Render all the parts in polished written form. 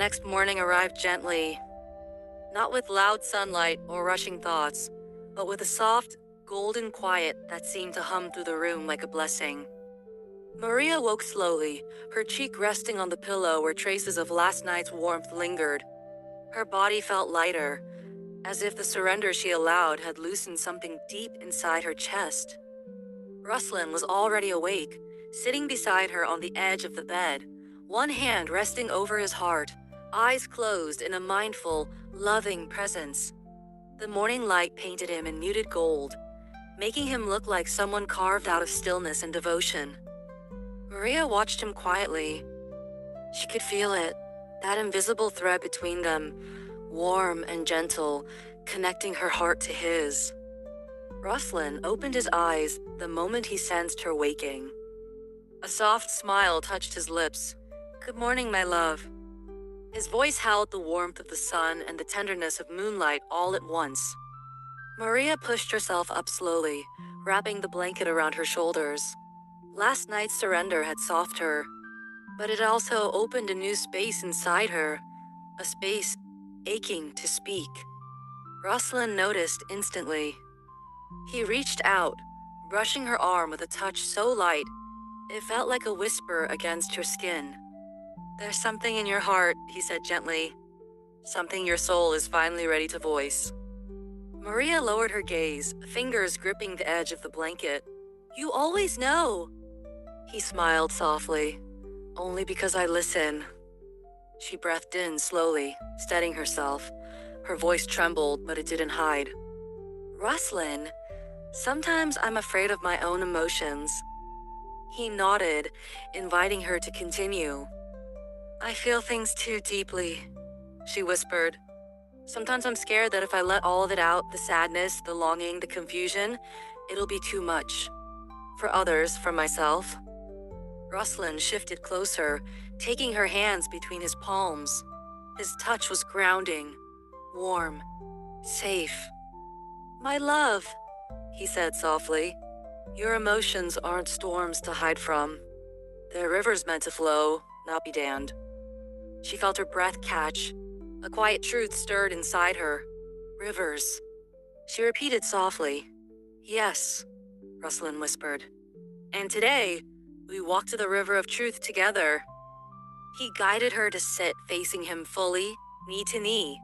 next morning arrived gently, not with loud sunlight or rushing thoughts, but with a soft, golden quiet that seemed to hum through the room like a blessing. Maria woke slowly, her cheek resting on the pillow where traces of last night's warmth lingered. Her body felt lighter, as if the surrender she allowed had loosened something deep inside her chest. Ruslan was already awake, sitting beside her on the edge of the bed, one hand resting over his heart, eyes closed in a mindful, loving presence. The morning light painted him in muted gold, making him look like someone carved out of stillness and devotion. Maria watched him quietly. She could feel it, that invisible thread between them, warm and gentle, connecting her heart to his. Ruslan opened his eyes the moment he sensed her waking. A soft smile touched his lips. "Good morning, my love." His voice held the warmth of the sun and the tenderness of moonlight all at once. Maria pushed herself up slowly, wrapping the blanket around her shoulders. Last night's surrender had softened her, but it also opened a new space inside her, a space aching to speak. Ruslan noticed instantly. He reached out, brushing her arm with a touch so light, it felt like a whisper against her skin. "There's something in your heart," he said gently. "Something your soul is finally ready to voice." Maria lowered her gaze, fingers gripping the edge of the blanket. "You always know." He smiled softly. "Only because I listen." She breathed in slowly, steadying herself. Her voice trembled, but it didn't hide. "Ruslan, sometimes I'm afraid of my own emotions." He nodded, inviting her to continue. "I feel things too deeply," she whispered. "Sometimes I'm scared that if I let all of it out, the sadness, the longing, the confusion, it'll be too much. For others, for myself." Ruslan shifted closer, taking her hands between his palms. His touch was grounding, warm, safe. "My love," he said softly, "your emotions aren't storms to hide from. They're rivers meant to flow, not be dammed." She felt her breath catch. A quiet truth stirred inside her. "Rivers." She repeated softly. "Yes," Ruslan whispered. "And today, we walked to the river of truth together." He guided her to sit facing him fully, knee to knee.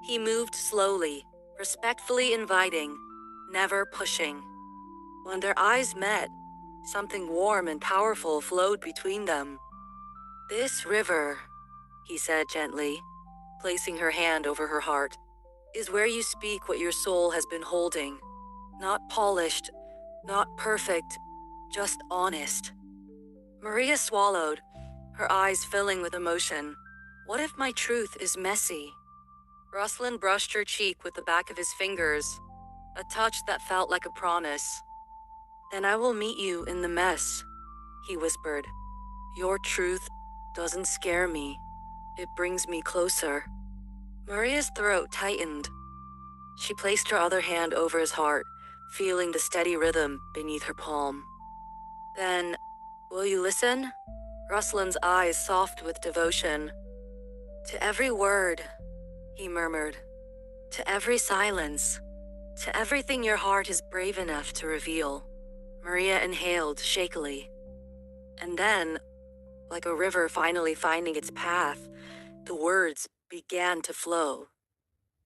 He moved slowly, respectfully inviting, never pushing. When their eyes met, something warm and powerful flowed between them. "This river," he said gently, placing her hand over her heart, "is where you speak what your soul has been holding. Not polished, not perfect, just honest." Maria swallowed, her eyes filling with emotion. "What if my truth is messy?" Ruslan brushed her cheek with the back of his fingers, a touch that felt like a promise. "Then I will meet you in the mess," he whispered. "Your truth doesn't scare me. It brings me closer." Maria's throat tightened. She placed her other hand over his heart, feeling the steady rhythm beneath her palm. "Then, will you listen?" Ruslan's eyes soft with devotion. "To every word," he murmured. "To every silence. To everything your heart is brave enough to reveal." Maria inhaled shakily. And then, like a river finally finding its path, the words began to flow.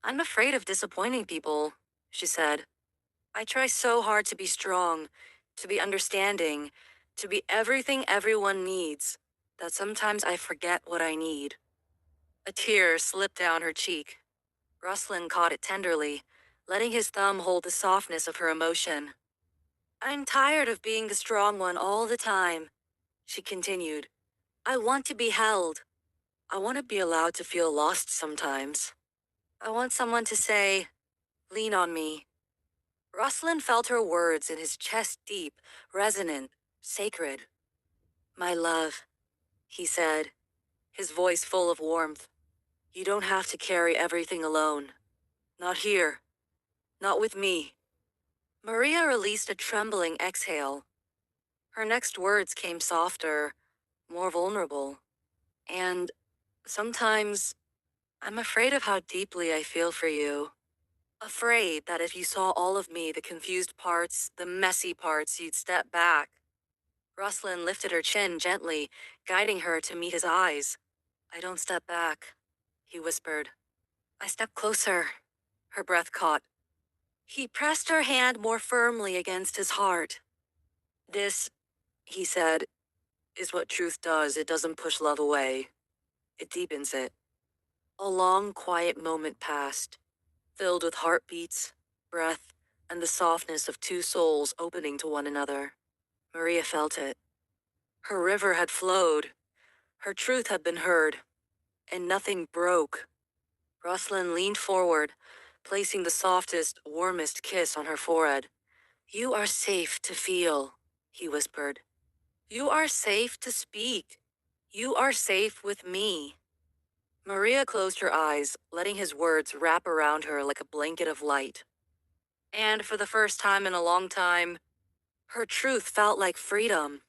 "I'm afraid of disappointing people," she said. "I try so hard to be strong, to be understanding, to be everything everyone needs, that sometimes I forget what I need." A tear slipped down her cheek. Ruslan caught it tenderly, letting his thumb hold the softness of her emotion. "I'm tired of being the strong one all the time," she continued. "I want to be held. I want to be allowed to feel lost sometimes. I want someone to say, 'Lean on me.'" Ruslan felt her words in his chest deep, resonant, sacred. "My love," he said, his voice full of warmth. "You don't have to carry everything alone. Not here. Not with me." Maria released a trembling exhale. Her next words came softer, more vulnerable. "And Sometimes I'm afraid of how deeply I feel for you. Afraid that if you saw all of me, the confused parts, the messy parts, you'd step back. Rosalind lifted her chin gently, guiding her to meet his eyes. I don't step back, he whispered. I step closer. Her breath caught. He pressed her hand more firmly against his heart. This, he said, is what truth does. It doesn't push love away. It deepens it. A long, quiet moment passed, filled with heartbeats, breath, and the softness of two souls opening to one another. Maria felt it. Her river had flowed. Her truth had been heard. And nothing broke. Rosalind leaned forward, placing the softest, warmest kiss on her forehead. You are safe to feel, he whispered. You are safe to speak. You are safe with me. Maria closed her eyes, letting his words wrap around her like a blanket of light. And for the first time in a long time, her truth felt like freedom.